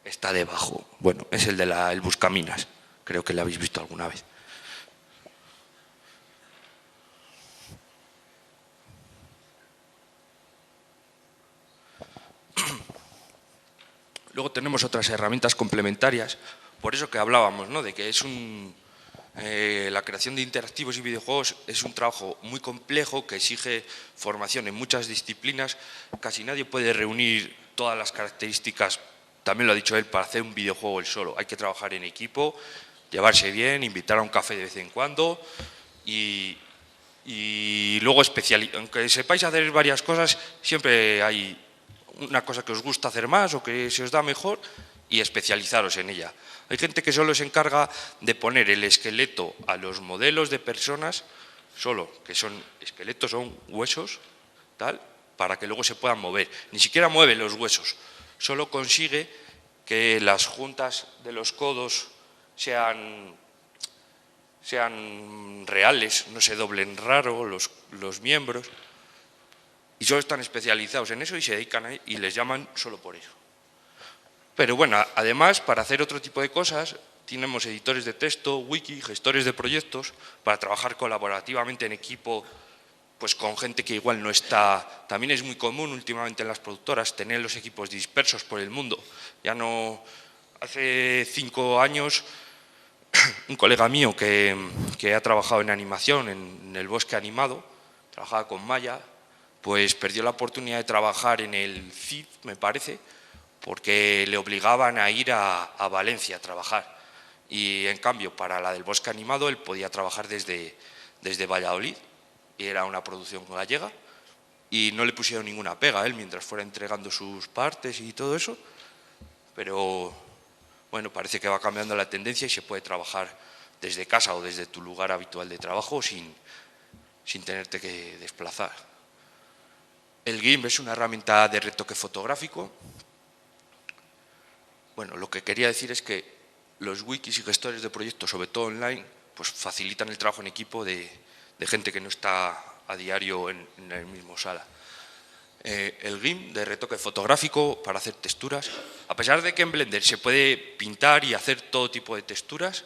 Está debajo. Bueno, es el de el Buscaminas. Creo que lo habéis visto alguna vez. Luego tenemos otras herramientas complementarias. Por eso que hablábamos, ¿no? De que es la creación de interactivos y videojuegos es un trabajo muy complejo que exige formación en muchas disciplinas. Casi nadie puede reunir todas las características, también lo ha dicho él, para hacer un videojuego él solo. Hay que trabajar en equipo, llevarse bien, invitar a un café de vez en cuando y luego aunque sepáis hacer varias cosas, siempre hay una cosa que os gusta hacer más o que se os da mejor y especializaros en ella. Hay gente que solo se encarga de poner el esqueleto a los modelos de personas, solo, que son esqueletos, son huesos, tal, para que luego se puedan mover. Ni siquiera mueve los huesos, solo consigue que las juntas de los codos sean reales, no se doblen raro los miembros. Y solo están especializados en eso y se dedican a y les llaman solo por eso. Pero bueno, además, para hacer otro tipo de cosas, tenemos editores de texto, wiki, gestores de proyectos, para trabajar colaborativamente en equipo, pues con gente que igual no está. También es muy común últimamente en las productoras tener los equipos dispersos por el mundo. Ya no. Hace 5 años, un colega mío que ha trabajado en animación, en el Bosque Animado, trabajaba con Maya, pues perdió la oportunidad de trabajar en el CID, me parece, porque le obligaban a ir a Valencia a trabajar. Y en cambio, para la del Bosque Animado, él podía trabajar desde Valladolid, y era una producción gallega, y no le pusieron ninguna pega a él mientras fuera entregando sus partes y todo eso, pero bueno, parece que va cambiando la tendencia y se puede trabajar desde casa o desde tu lugar habitual de trabajo sin tenerte que desplazar. El GIMP es una herramienta de retoque fotográfico. Bueno, lo que quería decir es que los wikis y gestores de proyectos, sobre todo online, pues facilitan el trabajo en equipo de gente que no está a diario en la misma sala. El GIMP de retoque fotográfico para hacer texturas. A pesar de que en Blender se puede pintar y hacer todo tipo de texturas,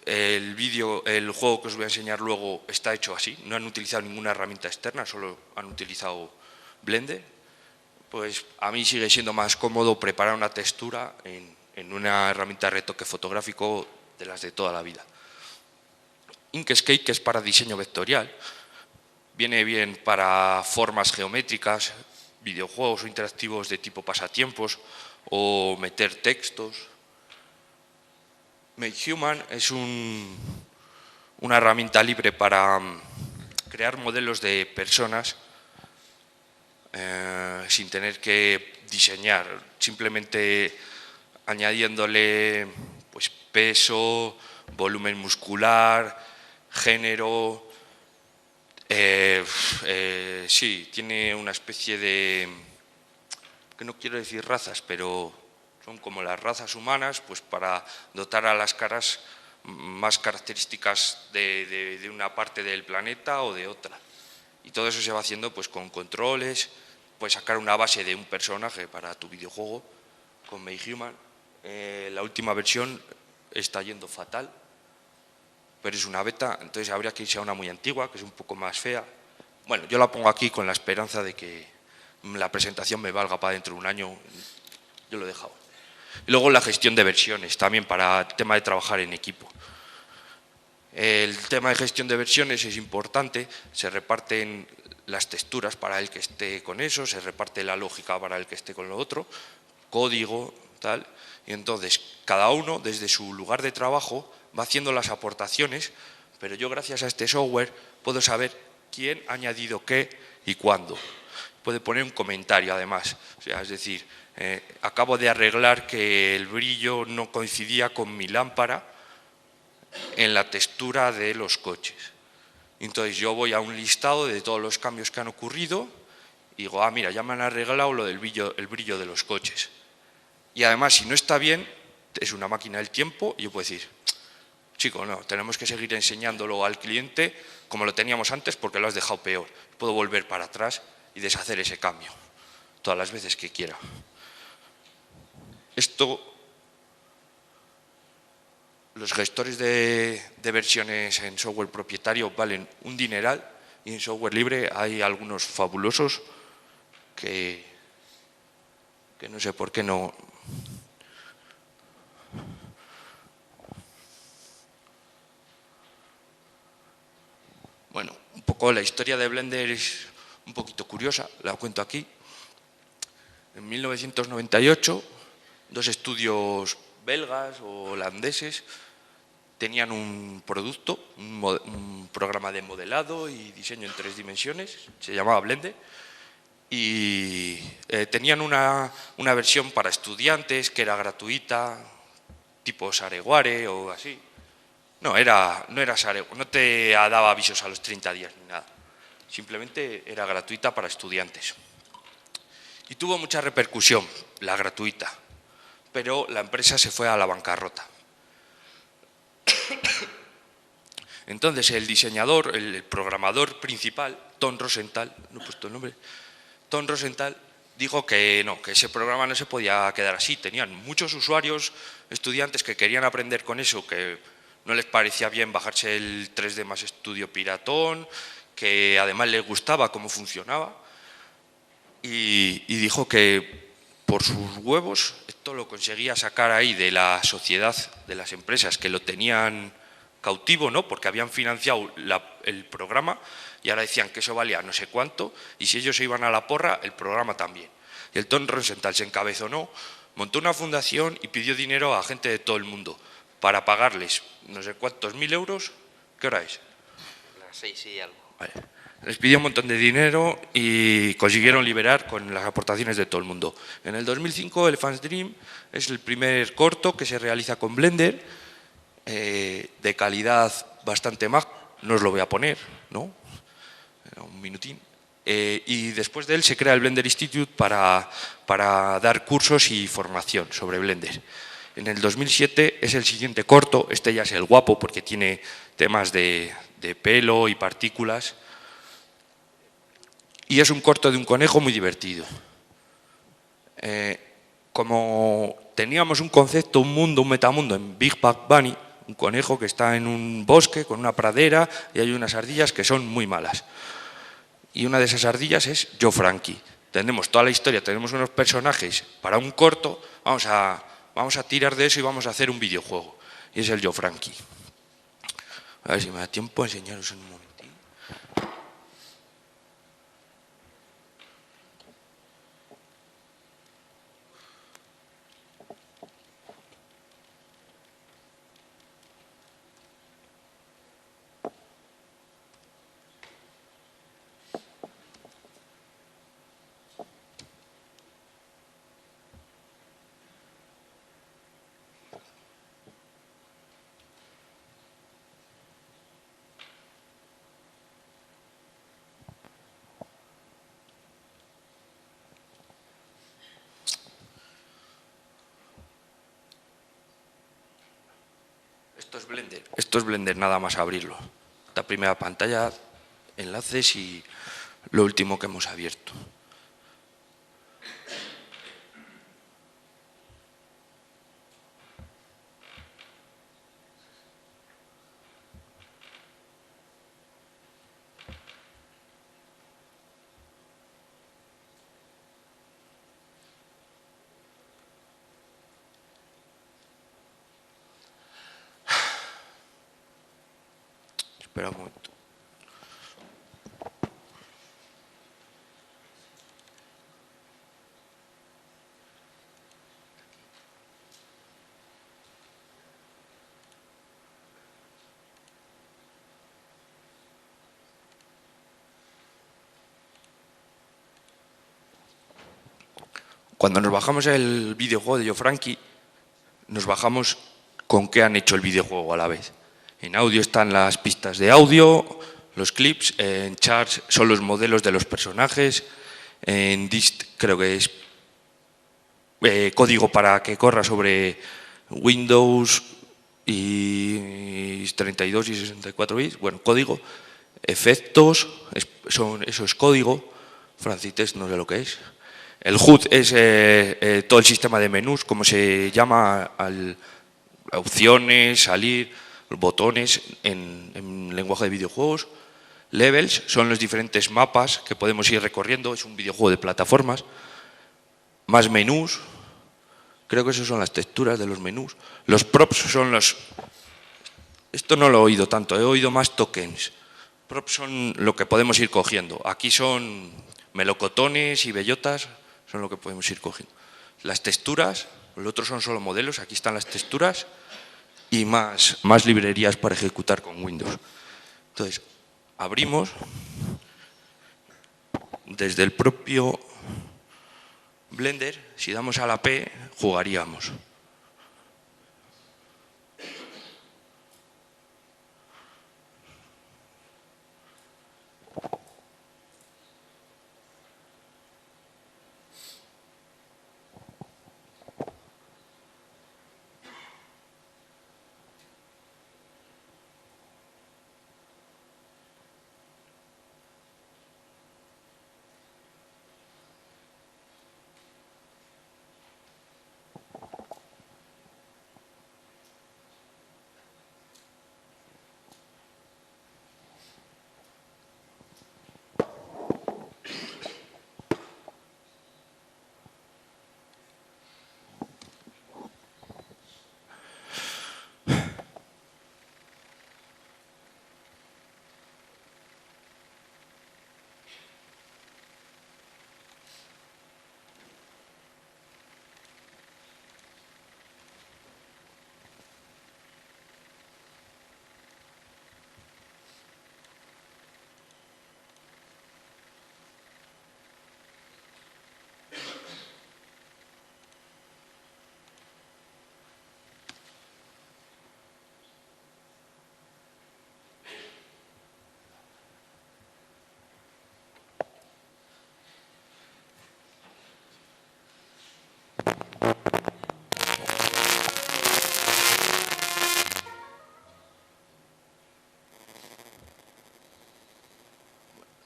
el juego que os voy a enseñar luego está hecho así. No han utilizado ninguna herramienta externa, solo han utilizado Blender. Pues a mí sigue siendo más cómodo preparar una textura en una herramienta de retoque fotográfico de las de toda la vida. Inkscape, que es para diseño vectorial, viene bien para formas geométricas, videojuegos o interactivos de tipo pasatiempos o meter textos. MakeHuman es una herramienta libre para crear modelos de personas sin tener que diseñar, simplemente añadiéndole pues, peso, volumen muscular, género. Sí, tiene una especie de, que no quiero decir razas, pero son como las razas humanas, pues para dotar a las caras más características de una parte del planeta o de otra. Y todo eso se va haciendo pues con controles, puedes sacar una base de un personaje para tu videojuego con MakeHuman. La última versión está yendo fatal, pero es una beta, entonces habría que irse a una muy antigua, que es un poco más fea. Bueno, yo la pongo aquí con la esperanza de que la presentación me valga para dentro de un año, yo lo he dejado. Y luego la gestión de versiones, también para el tema de trabajar en equipo. El tema de gestión de versiones es importante, se reparten las texturas para el que esté con eso, se reparte la lógica para el que esté con lo otro, código, tal. Y entonces cada uno desde su lugar de trabajo va haciendo las aportaciones, pero yo gracias a este software puedo saber quién ha añadido qué y cuándo. Puede poner un comentario además, o sea, es decir, acabo de arreglar que el brillo no coincidía con mi lámpara en la textura de los coches. Entonces yo voy a un listado de todos los cambios que han ocurrido y digo, ah, mira, ya me han arreglado lo del el brillo de los coches. Y además, si no está bien, es una máquina del tiempo y yo puedo decir, chico, no, tenemos que seguir enseñándolo al cliente como lo teníamos antes porque lo has dejado peor. Puedo volver para atrás y deshacer ese cambio todas las veces que quiera. Esto, los gestores de versiones en software propietario valen un dineral y en software libre hay algunos fabulosos que no sé por qué no. Bueno, un poco la historia de Blender es un poquito curiosa, la cuento aquí. En 1998, dos estudios belgas o holandeses tenían un producto, un programa de modelado y diseño en 3 dimensiones, se llamaba Blender, y tenían una versión para estudiantes que era gratuita, tipo Sareware o así. No era Sareware, no te daba avisos a los 30 días ni nada, simplemente era gratuita para estudiantes. Y tuvo mucha repercusión, la gratuita, pero la empresa se fue a la bancarrota. Entonces el diseñador, el programador principal, Tom Rosenthal, no he puesto el nombre, Tom Rosenthal dijo que no, que ese programa no se podía quedar así. Tenían muchos usuarios, estudiantes que querían aprender con eso, que no les parecía bien bajarse el 3D Max Studio piratón, que además les gustaba cómo funcionaba, y dijo que por sus huevos esto lo conseguía sacar ahí de la sociedad, de las empresas que lo tenían cautivo, ¿no? Porque habían financiado el programa y ahora decían que eso valía no sé cuánto y si ellos se iban a la porra, el programa también. Y el Tom Rosenthal se encabezonó, montó una fundación y pidió dinero a gente de todo el mundo para pagarles no sé cuántos 1000 euros. ¿Qué hora es? Las 6 y algo. Vale. Les pidió un montón de dinero y consiguieron liberar con las aportaciones de todo el mundo. En el 2005 Elephant's Dream es el primer corto que se realiza con Blender, de calidad bastante más, no os lo voy a poner, ¿no? Un minutín. Y después de él se crea el Blender Institute para dar cursos y formación sobre Blender. En el 2007 es el siguiente corto, este ya es el guapo porque tiene temas de pelo y partículas. Y es un corto de un conejo muy divertido. Como teníamos un concepto, un mundo, un metamundo en Big Bang Bunny, un conejo que está en un bosque con una pradera y hay unas ardillas que son muy malas. Y una de esas ardillas es Joe Frankie. Tenemos toda la historia, tenemos unos personajes para un corto, vamos a tirar de eso y vamos a hacer un videojuego. Y es el Joe Frankie. A ver si me da tiempo a enseñaros en un momento. Esto es Blender, nada más abrirlo. La primera pantalla, enlaces y lo último que hemos abierto. Espera un momento. Cuando nos bajamos el videojuego de YoFrankie, nos bajamos con qué han hecho el videojuego a la vez. En audio están las pistas de audio, los clips, en charts son los modelos de los personajes, en dist creo que es código para que corra sobre Windows y 32 y 64 bits, bueno, código, efectos, eso es código, Francitex no sé lo que es. El HUD es todo el sistema de menús, como se llama opciones, salir, botones en lenguaje de videojuegos. Levels son los diferentes mapas que podemos ir recorriendo, es un videojuego de plataformas. Más menús, creo que esas son las texturas de los menús. Los props son los... Esto no lo he oído tanto, he oído más tokens. Props son lo que podemos ir cogiendo. Aquí son melocotones y bellotas, son lo que podemos ir cogiendo. Las texturas, los otros son solo modelos, aquí están las texturas y más librerías para ejecutar con Windows. Entonces, abrimos desde el propio Blender, si damos a la P, jugaríamos.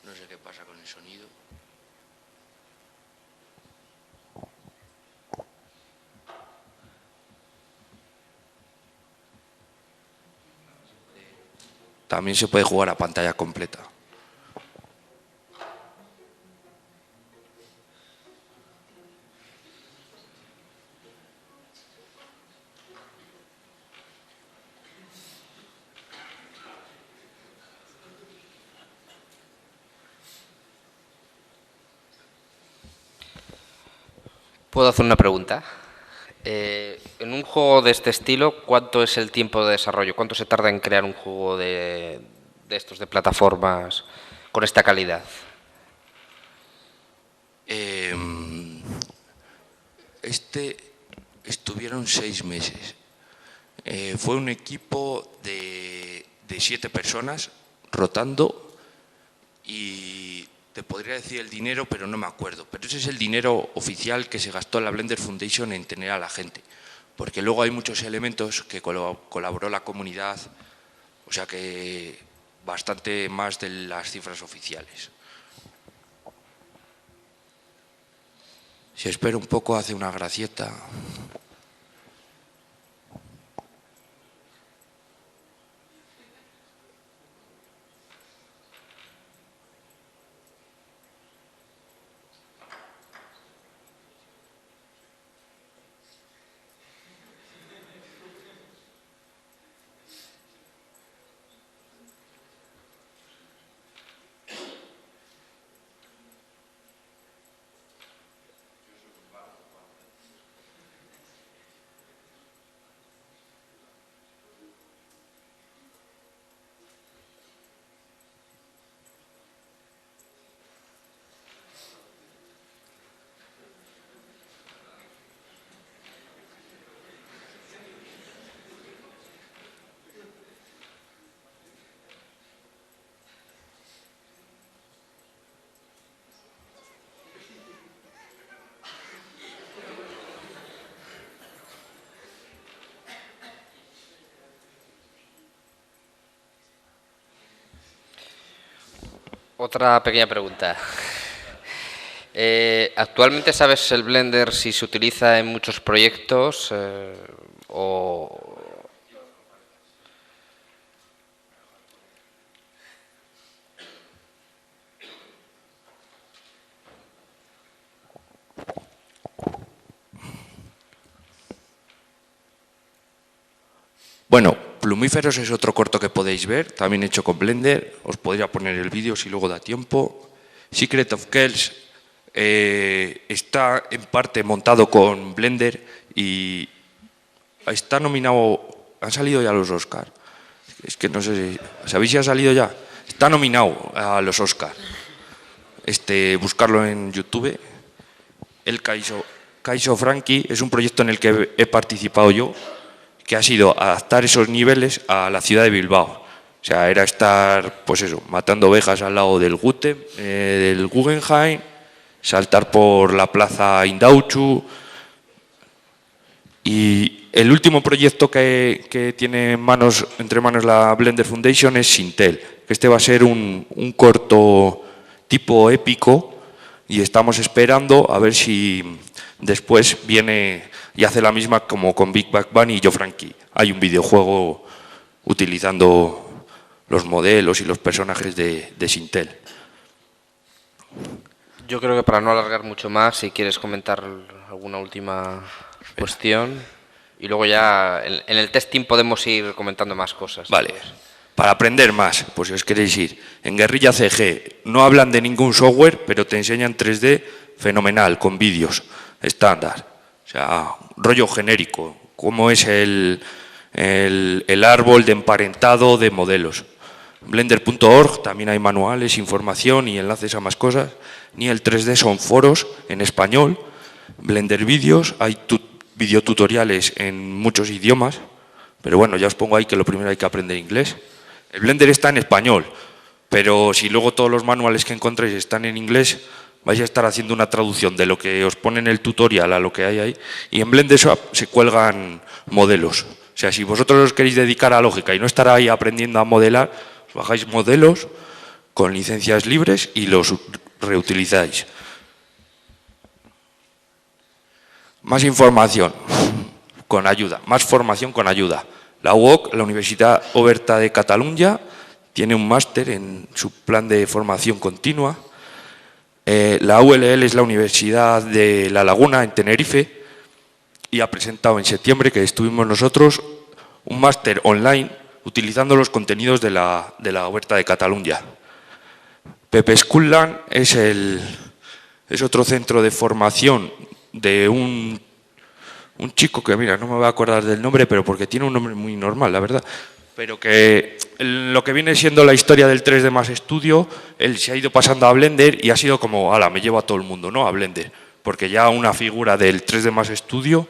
No sé qué pasa con el sonido. También se puede jugar a pantalla completa. ¿Puedo hacer una pregunta? En un juego de este estilo, ¿cuánto es el tiempo de desarrollo? ¿Cuánto se tarda en crear un juego de estos de plataformas con esta calidad? Estuvieron 6 meses. Fue un equipo de 7 personas rotando y te podría decir el dinero, pero no me acuerdo. Pero ese es el dinero oficial que se gastó la Blender Foundation en tener a la gente. Porque luego hay muchos elementos que colaboró la comunidad, o sea que bastante más de las cifras oficiales. Si espero un poco, hace una gracieta. Otra pequeña pregunta. ¿Actualmente sabes el Blender si se utiliza en muchos proyectos o...? Bueno, Plumíferos es otro corto que podéis ver, también hecho con Blender. Os podría poner el vídeo si luego da tiempo. Secret of Kells está en parte montado con Blender y está nominado, han salido ya los Oscar. Es que no sé si, ¿sabéis si ha salido ya? Está nominado a los Oscar. Buscarlo en YouTube. El Kaizo Frankie es un proyecto en el que he participado yo, que ha sido adaptar esos niveles a la ciudad de Bilbao. O sea, era estar, pues eso, matando ovejas al lado del del Guggenheim, saltar por la plaza Indautxu. Y el último proyecto que tiene entre manos la Blender Foundation es Sintel, que va a ser un corto tipo épico y estamos esperando a ver si después viene y hace la misma como con Big Bang Bunny y Yo Frankie. Hay un videojuego utilizando los modelos y los personajes de Sintel. Yo creo que para no alargar mucho más, si quieres comentar alguna última cuestión, y luego ya en el testing podemos ir comentando más cosas. Vale. Para aprender más, pues si os queréis ir. En Guerrilla CG no hablan de ningún software, pero te enseñan 3D fenomenal, con vídeos estándar. O sea, rollo genérico, cómo es el árbol de emparentado de modelos. Blender.org también hay manuales, información y enlaces a más cosas. Ni el 3D son foros en español. Blender Vídeos, hay videotutoriales en muchos idiomas, pero bueno, ya os pongo ahí que lo primero hay que aprender inglés. El Blender está en español, pero si luego todos los manuales que encontréis están en inglés, vais a estar haciendo una traducción de lo que os pone en el tutorial a lo que hay ahí. Y en Blender se cuelgan modelos. O sea, si vosotros os queréis dedicar a lógica y no estar ahí aprendiendo a modelar, os bajáis modelos con licencias libres y los reutilizáis. Más información con ayuda, más formación con ayuda. La UOC, la Universidad Oberta de Catalunya, tiene un máster en su plan de formación continua. La ULL es la Universidad de La Laguna, en Tenerife, y ha presentado en septiembre, que estuvimos nosotros, un máster online utilizando los contenidos de la Oberta de Catalunya. Pepe Schoolland es otro centro de formación de un chico que, mira, no me voy a acordar del nombre, pero porque tiene un nombre muy normal, la verdad, pero que lo que viene siendo la historia del 3D Max Studio, él se ha ido pasando a Blender y ha sido como, ala, me llevo a todo el mundo, ¿no?, a Blender, porque ya una figura del 3D Max Studio,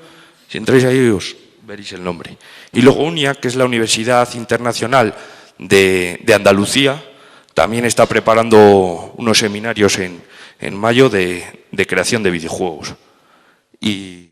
si entráis ahí os veréis el nombre. Y luego UNIA, que es la Universidad Internacional de Andalucía, también está preparando unos seminarios en mayo de creación de videojuegos. Y